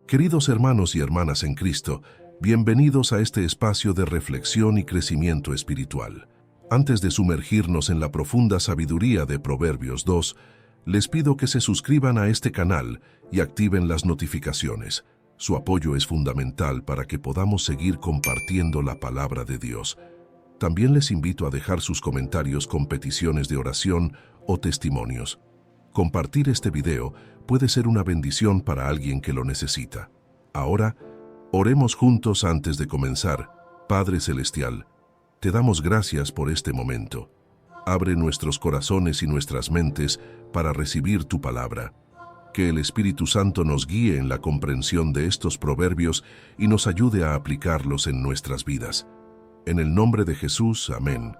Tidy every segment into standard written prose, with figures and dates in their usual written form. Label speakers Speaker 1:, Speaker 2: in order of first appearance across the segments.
Speaker 1: Queridos hermanos y hermanas en Cristo, bienvenidos a este espacio de reflexión y crecimiento espiritual. Antes de sumergirnos en la profunda sabiduría de Proverbios 2, les pido que se suscriban a este canal y activen las notificaciones. Su apoyo es fundamental para que podamos seguir compartiendo la palabra de Dios. También les invito a dejar sus comentarios con peticiones de oración o testimonios. Compartir este video puede ser una bendición para alguien que lo necesita. Ahora, oremos juntos antes de comenzar. Padre Celestial, te damos gracias por este momento. Abre nuestros corazones y nuestras mentes para recibir tu palabra. Que el Espíritu Santo nos guíe en la comprensión de estos proverbios y nos ayude a aplicarlos en nuestras vidas. En el nombre de Jesús, amén.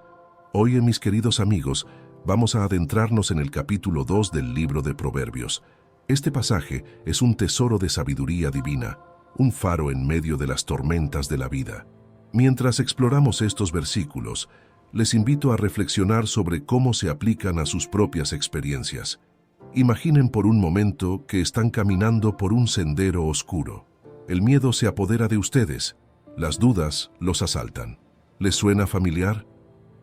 Speaker 1: Hoy, mis queridos amigos, vamos a adentrarnos en el capítulo 2 del libro de Proverbios. Este pasaje es un tesoro de sabiduría divina, un faro en medio de las tormentas de la vida. Mientras exploramos estos versículos, les invito a reflexionar sobre cómo se aplican a sus propias experiencias. Imaginen por un momento que están caminando por un sendero oscuro. El miedo se apodera de ustedes, las dudas los asaltan. ¿Les suena familiar?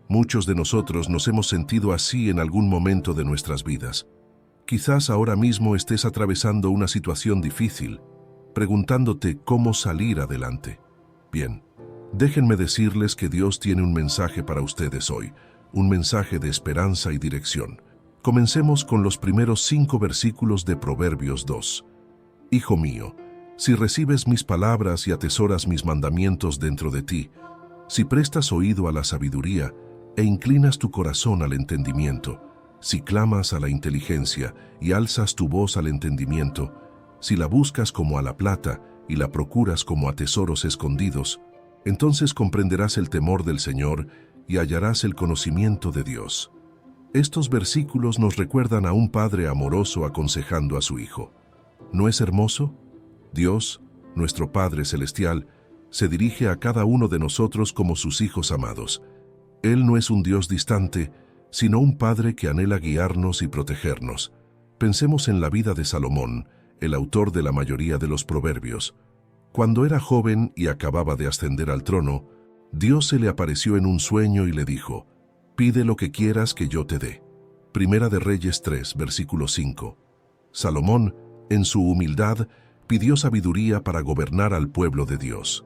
Speaker 1: Muchos de nosotros nos hemos sentido así en algún momento de nuestras vidas. Quizás ahora mismo estés atravesando una situación difícil, preguntándote cómo salir adelante. Bien, déjenme decirles que Dios tiene un mensaje para ustedes hoy, un mensaje de esperanza y dirección. Comencemos con los primeros 5 versículos de Proverbios 2. Hijo mío, si recibes mis palabras y atesoras mis mandamientos dentro de ti, si prestas oído a la sabiduría e inclinas tu corazón al entendimiento, si clamas a la inteligencia y alzas tu voz al entendimiento, si la buscas como a la plata y la procuras como a tesoros escondidos, entonces comprenderás el temor del Señor y hallarás el conocimiento de Dios. Estos versículos nos recuerdan a un padre amoroso aconsejando a su hijo. ¿No es hermoso? Dios, nuestro Padre Celestial, se dirige a cada uno de nosotros como sus hijos amados. Él no es un Dios distante, sino un Padre que anhela guiarnos y protegernos. Pensemos en la vida de Salomón, el autor de la mayoría de los proverbios. Cuando era joven y acababa de ascender al trono, Dios se le apareció en un sueño y le dijo: «Pide lo que quieras que yo te dé». Primera de Reyes 3, versículo 5. Salomón, en su humildad, pidió sabiduría para gobernar al pueblo de Dios.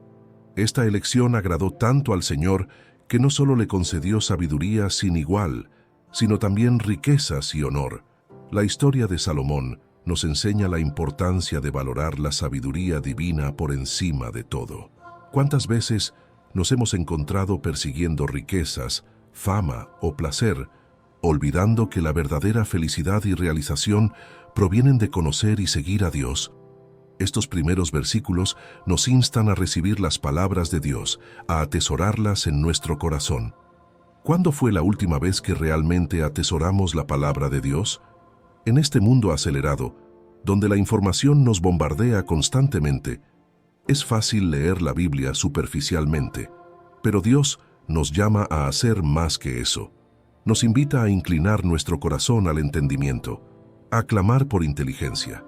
Speaker 1: Esta elección agradó tanto al Señor que no solo le concedió sabiduría sin igual, sino también riquezas y honor. La historia de Salomón nos enseña la importancia de valorar la sabiduría divina por encima de todo. ¿Cuántas veces nos hemos encontrado persiguiendo riquezas, fama o placer, olvidando que la verdadera felicidad y realización provienen de conocer y seguir a Dios? Estos primeros versículos nos instan a recibir las palabras de Dios, a atesorarlas en nuestro corazón. ¿Cuándo fue la última vez que realmente atesoramos la palabra de Dios? En este mundo acelerado, donde la información nos bombardea constantemente, es fácil leer la Biblia superficialmente, pero Dios nos llama a hacer más que eso. Nos invita a inclinar nuestro corazón al entendimiento, a clamar por inteligencia.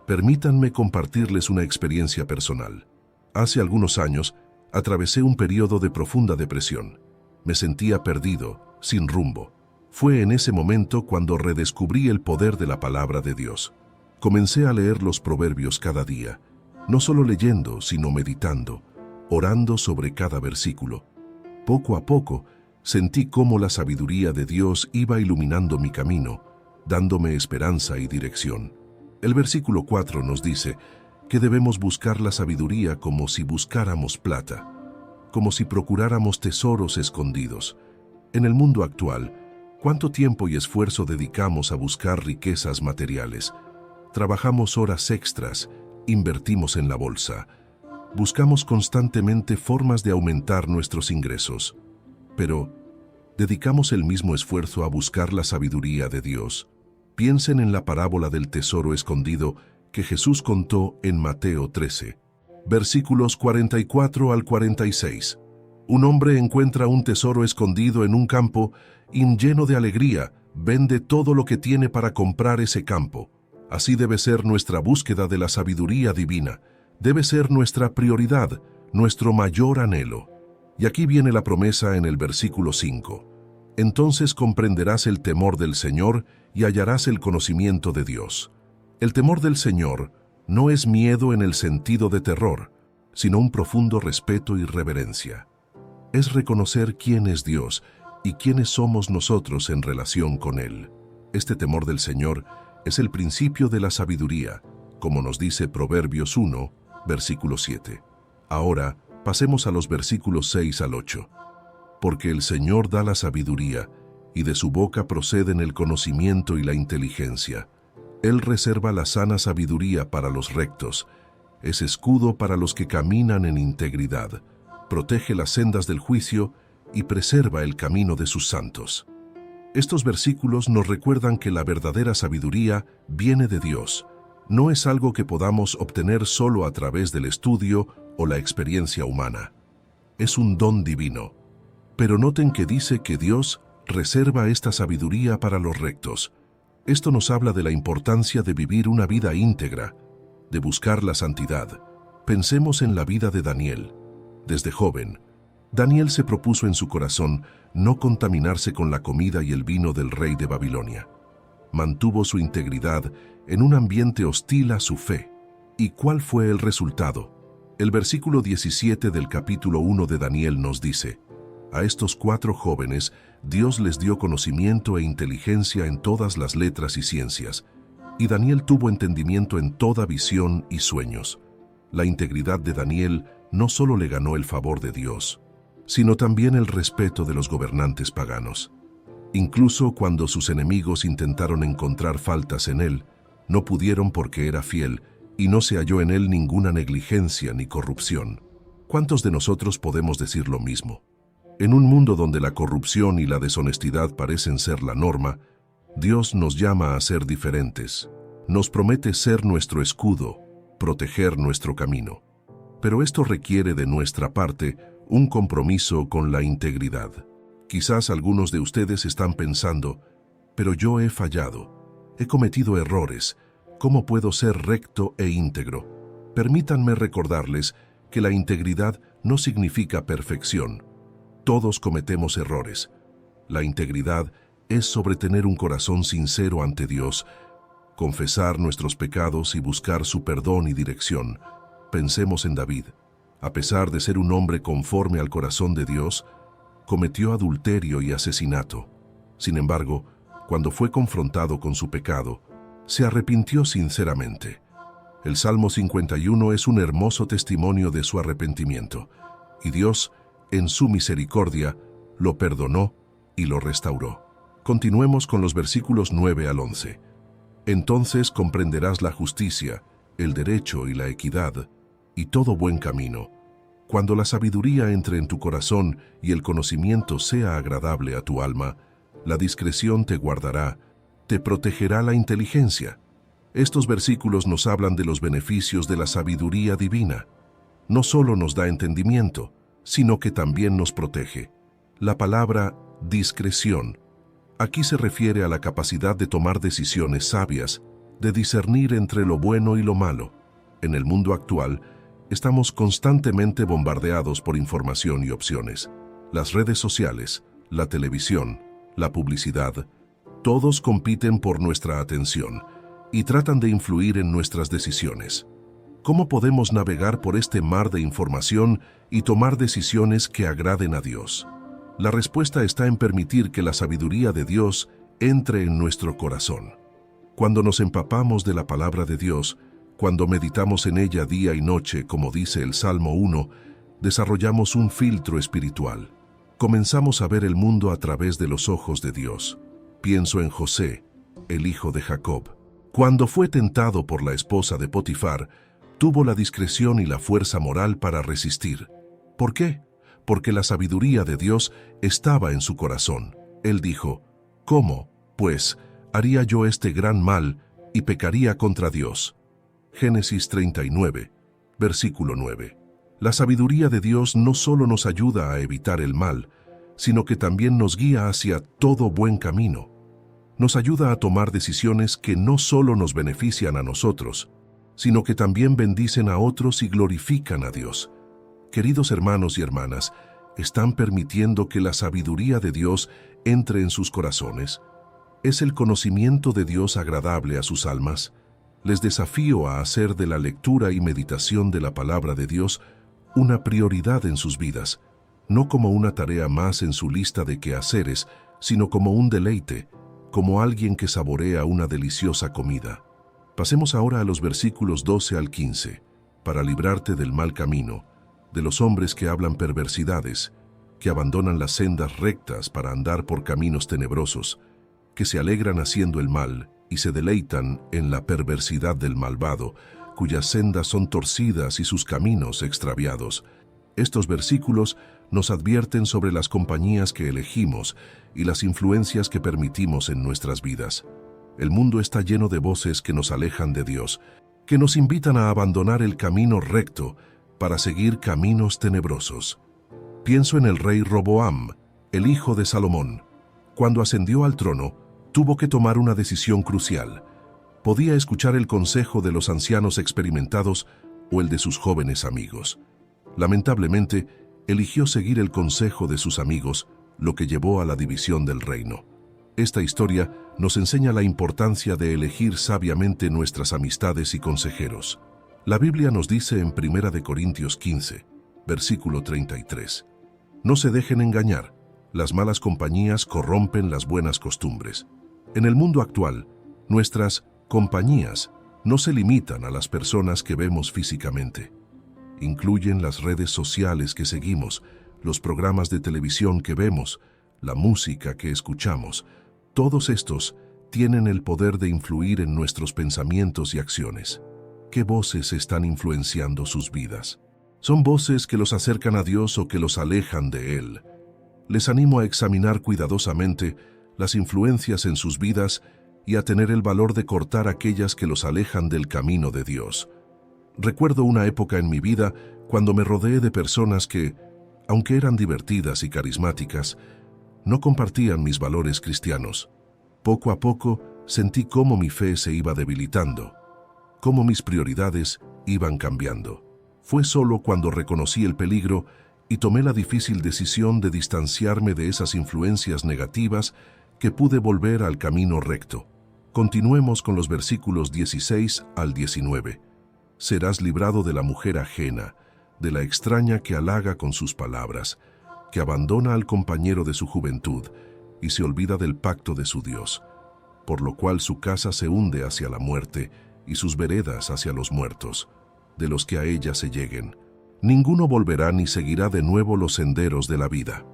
Speaker 1: Permítanme compartirles una experiencia personal. Hace algunos años, atravesé un periodo de profunda depresión. Me sentía perdido, sin rumbo. Fue en ese momento cuando redescubrí el poder de la palabra de Dios. Comencé a leer los proverbios cada día, no solo leyendo, sino meditando, orando sobre cada versículo. Poco a poco, sentí cómo la sabiduría de Dios iba iluminando mi camino, dándome esperanza y dirección. El versículo 4 nos dice que debemos buscar la sabiduría como si buscáramos plata, como si procuráramos tesoros escondidos. En el mundo actual, ¿cuánto tiempo y esfuerzo dedicamos a buscar riquezas materiales? Trabajamos horas extras, invertimos en la bolsa, buscamos constantemente formas de aumentar nuestros ingresos. Pero, ¿dedicamos el mismo esfuerzo a buscar la sabiduría de Dios? Piensen en la parábola del tesoro escondido que Jesús contó en Mateo 13, versículos 44 al 46. Un hombre encuentra un tesoro escondido en un campo y, lleno de alegría, vende todo lo que tiene para comprar ese campo. Así debe ser nuestra búsqueda de la sabiduría divina. Debe ser nuestra prioridad, nuestro mayor anhelo. Y aquí viene la promesa en el versículo 5. Entonces comprenderás el temor del Señor y hallarás el conocimiento de Dios. El temor del Señor no es miedo en el sentido de terror, sino un profundo respeto y reverencia. Es reconocer quién es Dios y quiénes somos nosotros en relación con Él. Este temor del Señor es el principio de la sabiduría, como nos dice Proverbios 1, versículo 7. Ahora, pasemos a los versículos 6 al 8. Porque el Señor da la sabiduría, y de su boca proceden el conocimiento y la inteligencia. Él reserva la sana sabiduría para los rectos, es escudo para los que caminan en integridad, protege las sendas del juicio y preserva el camino de sus santos. Estos versículos nos recuerdan que la verdadera sabiduría viene de Dios. No es algo que podamos obtener solo a través del estudio o la experiencia humana. Es un don divino. Pero noten que dice que Dios reserva esta sabiduría para los rectos. Esto nos habla de la importancia de vivir una vida íntegra, de buscar la santidad. Pensemos en la vida de Daniel. Desde joven, Daniel se propuso en su corazón no contaminarse con la comida y el vino del rey de Babilonia. Mantuvo su integridad en un ambiente hostil a su fe. ¿Y cuál fue el resultado? El versículo 17 del capítulo 1 de Daniel nos dice: a estos 4 jóvenes Dios les dio conocimiento e inteligencia en todas las letras y ciencias, y Daniel tuvo entendimiento en toda visión y sueños. La integridad de Daniel no solo le ganó el favor de Dios, sino también el respeto de los gobernantes paganos. Incluso cuando sus enemigos intentaron encontrar faltas en él, no pudieron porque era fiel, y no se halló en él ninguna negligencia ni corrupción. ¿Cuántos de nosotros podemos decir lo mismo? En un mundo donde la corrupción y la deshonestidad parecen ser la norma, Dios nos llama a ser diferentes. Nos promete ser nuestro escudo, proteger nuestro camino. Pero esto requiere de nuestra parte un compromiso con la integridad. Quizás algunos de ustedes están pensando: pero yo he fallado, he cometido errores, ¿cómo puedo ser recto e íntegro? Permítanme recordarles que la integridad no significa perfección. Todos cometemos errores. La integridad es sobre tener un corazón sincero ante Dios, confesar nuestros pecados y buscar su perdón y dirección. Pensemos en David. A pesar de ser un hombre conforme al corazón de Dios, cometió adulterio y asesinato. Sin embargo, cuando fue confrontado con su pecado, se arrepintió sinceramente. El Salmo 51 es un hermoso testimonio de su arrepentimiento, y Dios, en su misericordia, lo perdonó y lo restauró. Continuemos con los versículos 9 al 11. Entonces comprenderás la justicia, el derecho y la equidad, y todo buen camino. Cuando la sabiduría entre en tu corazón y el conocimiento sea agradable a tu alma, la discreción te guardará, te protegerá la inteligencia. Estos versículos nos hablan de los beneficios de la sabiduría divina. No solo nos da entendimiento, sino que también nos protege. La palabra discreción aquí se refiere a la capacidad de tomar decisiones sabias, de discernir entre lo bueno y lo malo. En el mundo actual, estamos constantemente bombardeados por información y opciones. Las redes sociales, la televisión, la publicidad, todos compiten por nuestra atención y tratan de influir en nuestras decisiones. ¿Cómo podemos navegar por este mar de información y tomar decisiones que agraden a Dios? La respuesta está en permitir que la sabiduría de Dios entre en nuestro corazón. Cuando nos empapamos de la palabra de Dios, cuando meditamos en ella día y noche, como dice el Salmo 1, desarrollamos un filtro espiritual. Comenzamos a ver el mundo a través de los ojos de Dios. Pienso en José, el hijo de Jacob. Cuando fue tentado por la esposa de Potifar, tuvo la discreción y la fuerza moral para resistir. ¿Por qué? Porque la sabiduría de Dios estaba en su corazón. Él dijo: ¿cómo, pues, haría yo este gran mal y pecaría contra Dios? Génesis 39, versículo 9. La sabiduría de Dios no solo nos ayuda a evitar el mal, sino que también nos guía hacia todo buen camino. Nos ayuda a tomar decisiones que no solo nos benefician a nosotros, sino que también bendicen a otros y glorifican a Dios. Queridos hermanos y hermanas, ¿están permitiendo que la sabiduría de Dios entre en sus corazones? ¿Es el conocimiento de Dios agradable a sus almas? Les desafío a hacer de la lectura y meditación de la palabra de Dios una prioridad en sus vidas, no como una tarea más en su lista de quehaceres, sino como un deleite, como alguien que saborea una deliciosa comida. Pasemos ahora a los versículos 12 al 15, para librarte del mal camino, de los hombres que hablan perversidades, que abandonan las sendas rectas para andar por caminos tenebrosos, que se alegran haciendo el mal y se deleitan en la perversidad del malvado, cuyas sendas son torcidas y sus caminos extraviados. Estos versículos nos advierten sobre las compañías que elegimos y las influencias que permitimos en nuestras vidas. El mundo está lleno de voces que nos alejan de Dios, que nos invitan a abandonar el camino recto para seguir caminos tenebrosos. Pienso en el rey Roboam, el hijo de Salomón. Cuando ascendió al trono, tuvo que tomar una decisión crucial. Podía escuchar el consejo de los ancianos experimentados o el de sus jóvenes amigos. Lamentablemente, eligió seguir el consejo de sus amigos, lo que llevó a la división del reino. Esta historia nos enseña la importancia de elegir sabiamente nuestras amistades y consejeros. La Biblia nos dice en 1 Corintios 15, versículo 33, «No se dejen engañar, las malas compañías corrompen las buenas costumbres». En el mundo actual, nuestras compañías no se limitan a las personas que vemos físicamente. Incluyen las redes sociales que seguimos, los programas de televisión que vemos, la música que escuchamos. Todos estos tienen el poder de influir en nuestros pensamientos y acciones. ¿Qué voces están influenciando sus vidas? ¿Son voces que los acercan a Dios o que los alejan de Él? Les animo a examinar cuidadosamente las influencias en sus vidas y a tener el valor de cortar aquellas que los alejan del camino de Dios. Recuerdo una época en mi vida cuando me rodeé de personas que, aunque eran divertidas y carismáticas, no compartían mis valores cristianos. Poco a poco sentí cómo mi fe se iba debilitando, cómo mis prioridades iban cambiando. Fue solo cuando reconocí el peligro y tomé la difícil decisión de distanciarme de esas influencias negativas que pude volver al camino recto. Continuemos con los versículos 16 al 19. Serás librado de la mujer ajena, de la extraña que halaga con sus palabras, que abandona al compañero de su juventud y se olvida del pacto de su Dios, por lo cual su casa se hunde hacia la muerte y sus veredas hacia los muertos, de los que a ella se lleguen. Ninguno volverá ni seguirá de nuevo los senderos de la vida.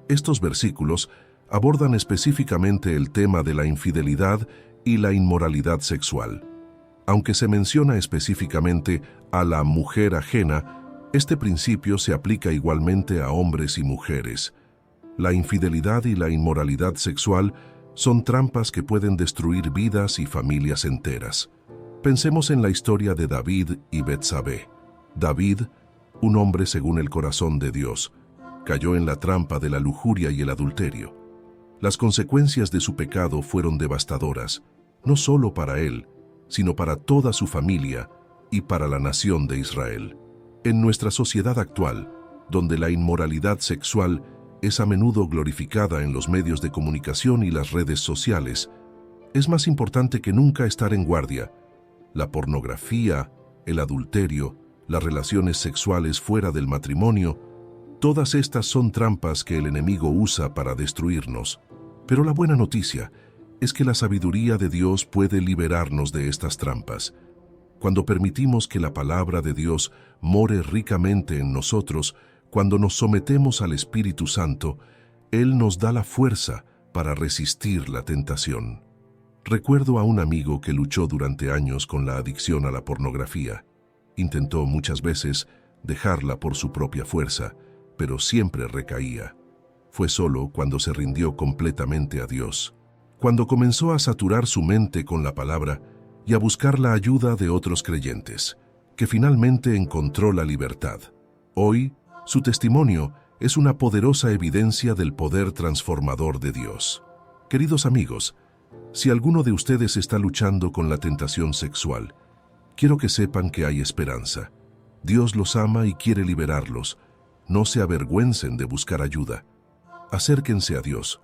Speaker 1: Estos versículos abordan específicamente el tema de la infidelidad y la inmoralidad sexual. Aunque se menciona específicamente a la mujer ajena, este principio se aplica igualmente a hombres y mujeres. La infidelidad y la inmoralidad sexual son trampas que pueden destruir vidas y familias enteras. Pensemos en la historia de David y Betsabé. David, un hombre según el corazón de Dios, cayó en la trampa de la lujuria y el adulterio. Las consecuencias de su pecado fueron devastadoras, no solo para él, sino para toda su familia y para la nación de Israel. En nuestra sociedad actual, donde la inmoralidad sexual es a menudo glorificada en los medios de comunicación y las redes sociales, es más importante que nunca estar en guardia. La pornografía, el adulterio, las relaciones sexuales fuera del matrimonio, todas estas son trampas que el enemigo usa para destruirnos. Pero la buena noticia es que la sabiduría de Dios puede liberarnos de estas trampas. Cuando permitimos que la palabra de Dios more ricamente en nosotros, cuando nos sometemos al Espíritu Santo, Él nos da la fuerza para resistir la tentación. Recuerdo a un amigo que luchó durante años con la adicción a la pornografía. Intentó muchas veces dejarla por su propia fuerza, pero siempre recaía. Fue solo cuando se rindió completamente a Dios, cuando comenzó a saturar su mente con la palabra y a buscar la ayuda de otros creyentes, que finalmente encontró la libertad. Hoy, su testimonio es una poderosa evidencia del poder transformador de Dios. Queridos amigos, si alguno de ustedes está luchando con la tentación sexual, quiero que sepan que hay esperanza. Dios los ama y quiere liberarlos. No se avergüencen de buscar ayuda. Acérquense a Dios,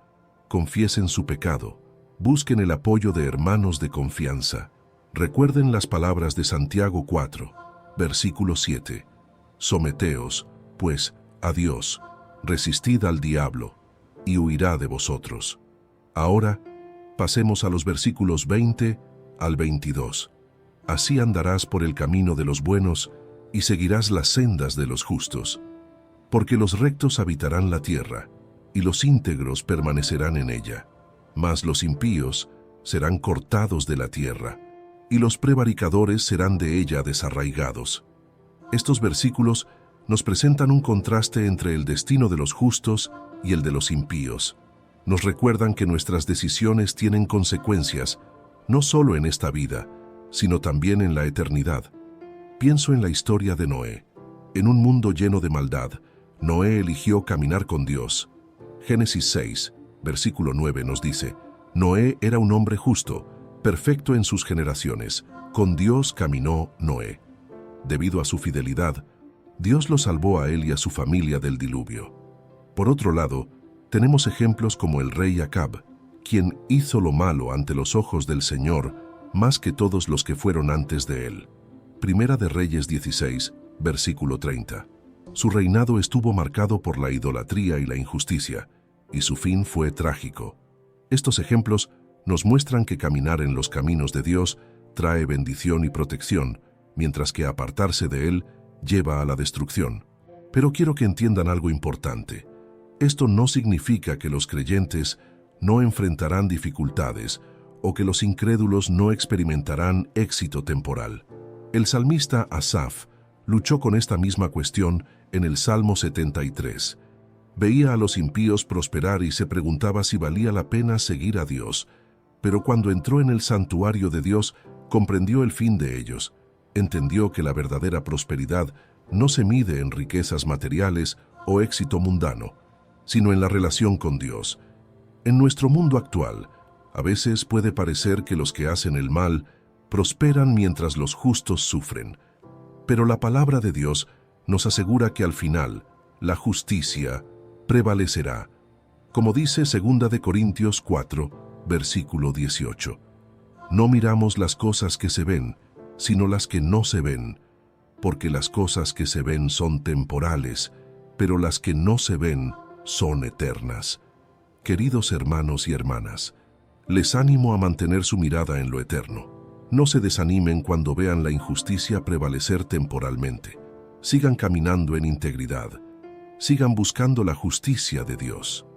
Speaker 1: confiesen su pecado, busquen el apoyo de hermanos de confianza. Recuerden las palabras de Santiago 4, versículo 7. Someteos, pues, a Dios, resistid al diablo, y huirá de vosotros. Ahora, pasemos a los versículos 20 al 22. Así andarás por el camino de los buenos, y seguirás las sendas de los justos. Porque los rectos habitarán la tierra, y los íntegros permanecerán en ella. Mas los impíos serán cortados de la tierra, y los prevaricadores serán de ella desarraigados. Estos versículos nos presentan un contraste entre el destino de los justos y el de los impíos. Nos recuerdan que nuestras decisiones tienen consecuencias, no solo en esta vida, sino también en la eternidad. Pienso en la historia de Noé. En un mundo lleno de maldad, Noé eligió caminar con Dios. Génesis 6, versículo 9 nos dice, Noé era un hombre justo, perfecto en sus generaciones. Con Dios caminó Noé. Debido a su fidelidad, Dios lo salvó a él y a su familia del diluvio. Por otro lado, tenemos ejemplos como el rey Acab, quien hizo lo malo ante los ojos del Señor más que todos los que fueron antes de él. Primera de Reyes 16, versículo 30. Su reinado estuvo marcado por la idolatría y la injusticia, y su fin fue trágico. Estos ejemplos nos muestran que caminar en los caminos de Dios trae bendición y protección, mientras que apartarse de Él lleva a la destrucción. Pero quiero que entiendan algo importante. Esto no significa que los creyentes no enfrentarán dificultades o que los incrédulos no experimentarán éxito temporal. El salmista Asaf luchó con esta misma cuestión en el Salmo 73. Veía a los impíos prosperar y se preguntaba si valía la pena seguir a Dios. Pero cuando entró en el santuario de Dios, comprendió el fin de ellos. Entendió que la verdadera prosperidad no se mide en riquezas materiales o éxito mundano, sino en la relación con Dios. En nuestro mundo actual, a veces puede parecer que los que hacen el mal prosperan mientras los justos sufren. Pero la palabra de Dios nos asegura que al final, la justicia prevalecerá. Como dice 2 de Corintios 4, versículo 18. No miramos las cosas que se ven, sino las que no se ven, porque las cosas que se ven son temporales, pero las que no se ven son eternas. Queridos hermanos y hermanas, les animo a mantener su mirada en lo eterno. No se desanimen cuando vean la injusticia prevalecer temporalmente. Sigan caminando en integridad. Sigan buscando la justicia de Dios.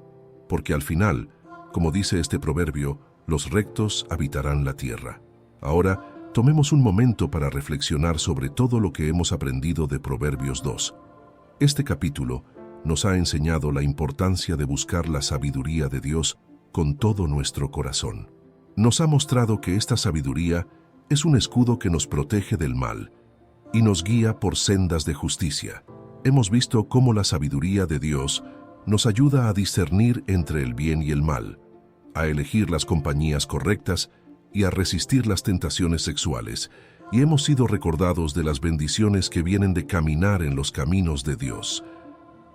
Speaker 1: Porque al final, como dice este proverbio, los rectos habitarán la tierra. Ahora, tomemos un momento para reflexionar sobre todo lo que hemos aprendido de Proverbios 2. Este capítulo nos ha enseñado la importancia de buscar la sabiduría de Dios con todo nuestro corazón. Nos ha mostrado que esta sabiduría es un escudo que nos protege del mal y nos guía por sendas de justicia. Hemos visto cómo la sabiduría de Dios nos ayuda a discernir entre el bien y el mal, a elegir las compañías correctas y a resistir las tentaciones sexuales, y hemos sido recordados de las bendiciones que vienen de caminar en los caminos de Dios.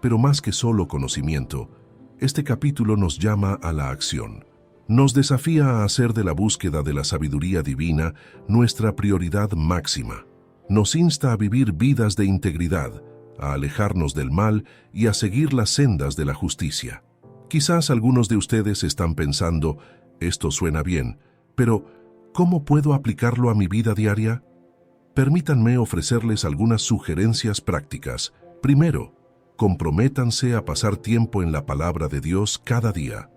Speaker 1: Pero más que solo conocimiento, este capítulo nos llama a la acción. Nos desafía a hacer de la búsqueda de la sabiduría divina nuestra prioridad máxima. Nos insta a vivir vidas de integridad, a alejarnos del mal y a seguir las sendas de la justicia. Quizás algunos de ustedes están pensando, esto suena bien, pero ¿cómo puedo aplicarlo a mi vida diaria? Permítanme ofrecerles algunas sugerencias prácticas. Primero, comprométanse a pasar tiempo en la palabra de Dios cada día.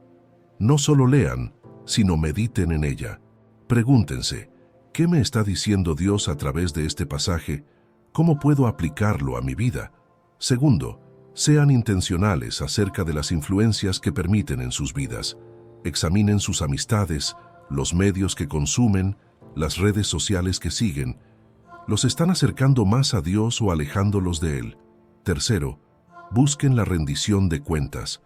Speaker 1: No solo lean, sino mediten en ella. Pregúntense, ¿qué me está diciendo Dios a través de este pasaje? ¿Cómo puedo aplicarlo a mi vida? Segundo, sean intencionales acerca de las influencias que permiten en sus vidas. Examinen sus amistades, los medios que consumen, las redes sociales que siguen. ¿Los están acercando más a Dios o alejándolos de Él? Tercero, busquen la rendición de cuentas.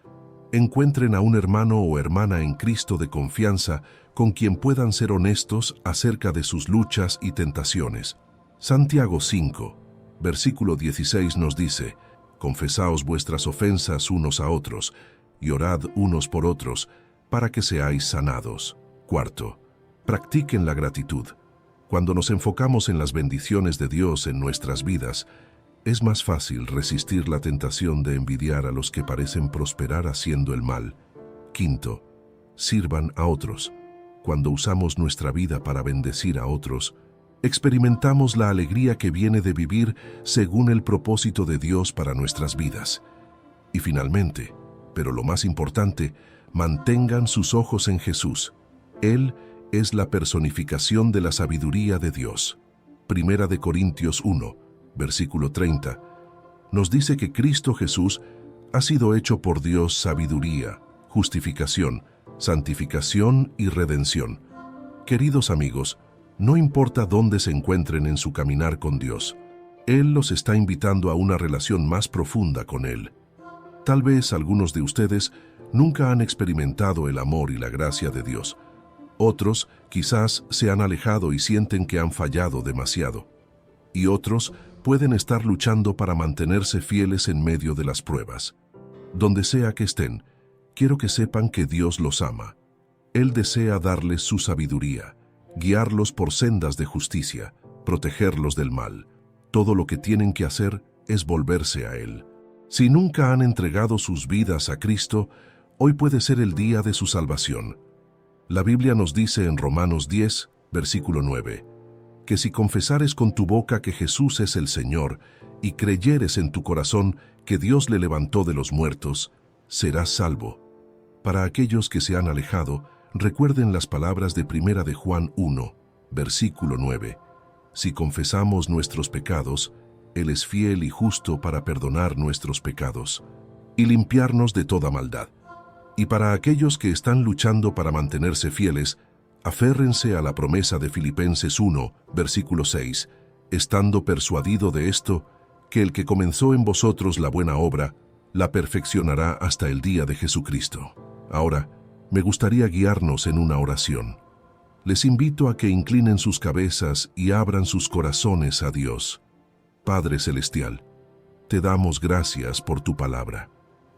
Speaker 1: Encuentren a un hermano o hermana en Cristo de confianza con quien puedan ser honestos acerca de sus luchas y tentaciones. Santiago 5, versículo 16 nos dice: confesaos vuestras ofensas unos a otros, y orad unos por otros, para que seáis sanados. Cuarto, practiquen la gratitud. Cuando nos enfocamos en las bendiciones de Dios en nuestras vidas, es más fácil resistir la tentación de envidiar a los que parecen prosperar haciendo el mal. Quinto, sirvan a otros. Cuando usamos nuestra vida para bendecir a otros, experimentamos la alegría que viene de vivir según el propósito de Dios para nuestras vidas. Y finalmente, pero lo más importante, mantengan sus ojos en Jesús. Él es la personificación de la sabiduría de Dios. Primera de Corintios 1, versículo 30, nos dice que Cristo Jesús ha sido hecho por Dios sabiduría, justificación, santificación y redención. Queridos amigos, no importa dónde se encuentren en su caminar con Dios, Él los está invitando a una relación más profunda con Él. Tal vez algunos de ustedes nunca han experimentado el amor y la gracia de Dios. Otros quizás se han alejado y sienten que han fallado demasiado. Y otros pueden estar luchando para mantenerse fieles en medio de las pruebas. Donde sea que estén, quiero que sepan que Dios los ama. Él desea darles su sabiduría, guiarlos por sendas de justicia, protegerlos del mal. Todo lo que tienen que hacer es volverse a Él. Si nunca han entregado sus vidas a Cristo, hoy puede ser el día de su salvación. La Biblia nos dice en Romanos 10, versículo 9, que si confesares con tu boca que Jesús es el Señor y creyeres en tu corazón que Dios le levantó de los muertos, serás salvo. Para aquellos que se han alejado, recuerden las palabras de Primera de Juan 1, versículo 9. Si confesamos nuestros pecados, Él es fiel y justo para perdonar nuestros pecados y limpiarnos de toda maldad. Y para aquellos que están luchando para mantenerse fieles, aférrense a la promesa de Filipenses 1, versículo 6, estando persuadido de esto, que el que comenzó en vosotros la buena obra, la perfeccionará hasta el día de Jesucristo. Ahora, me gustaría guiarnos en una oración. Les invito a que inclinen sus cabezas y abran sus corazones a Dios. Padre Celestial, te damos gracias por tu palabra.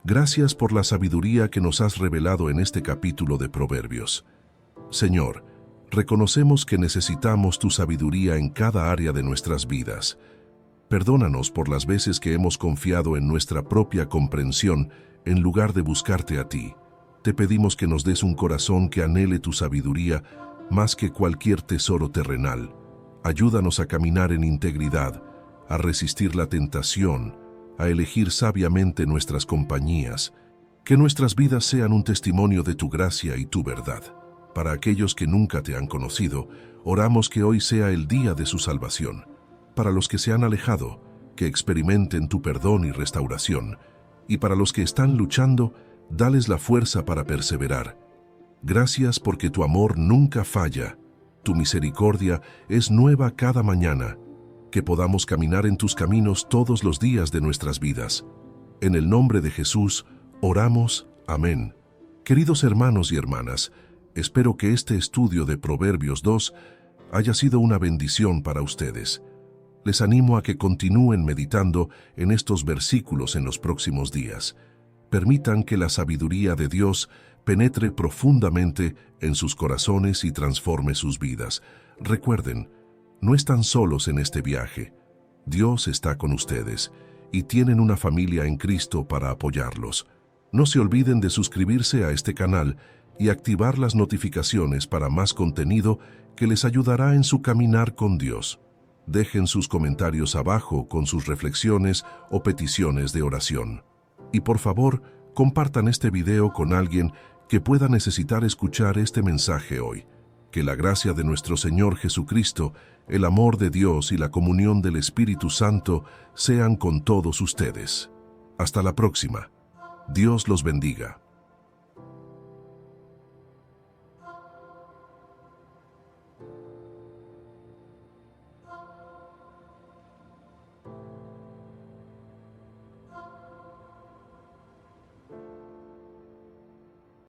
Speaker 1: Gracias por la sabiduría que nos has revelado en este capítulo de Proverbios. Señor, reconocemos que necesitamos tu sabiduría en cada área de nuestras vidas. Perdónanos por las veces que hemos confiado en nuestra propia comprensión en lugar de buscarte a ti. Te pedimos que nos des un corazón que anhele tu sabiduría más que cualquier tesoro terrenal. Ayúdanos a caminar en integridad, a resistir la tentación, a elegir sabiamente nuestras compañías. Que nuestras vidas sean un testimonio de tu gracia y tu verdad. Para aquellos que nunca te han conocido, oramos que hoy sea el día de su salvación. Para los que se han alejado, que experimenten tu perdón y restauración. Y para los que están luchando, dales la fuerza para perseverar. Gracias porque tu amor nunca falla. Tu misericordia es nueva cada mañana. Que podamos caminar en tus caminos todos los días de nuestras vidas. En el nombre de Jesús, oramos. Amén. Queridos hermanos y hermanas, espero que este estudio de Proverbios 2 haya sido una bendición para ustedes. Les animo a que continúen meditando en estos versículos en los próximos días. Permitan que la sabiduría de Dios penetre profundamente en sus corazones y transforme sus vidas. Recuerden, no están solos en este viaje. Dios está con ustedes y tienen una familia en Cristo para apoyarlos. No se olviden de suscribirse a este canal y activar las notificaciones para más contenido que les ayudará en su caminar con Dios. Dejen sus comentarios abajo con sus reflexiones o peticiones de oración. Y por favor, compartan este video con alguien que pueda necesitar escuchar este mensaje hoy. Que la gracia de nuestro Señor Jesucristo, el amor de Dios y la comunión del Espíritu Santo sean con todos ustedes. Hasta la próxima. Dios los bendiga.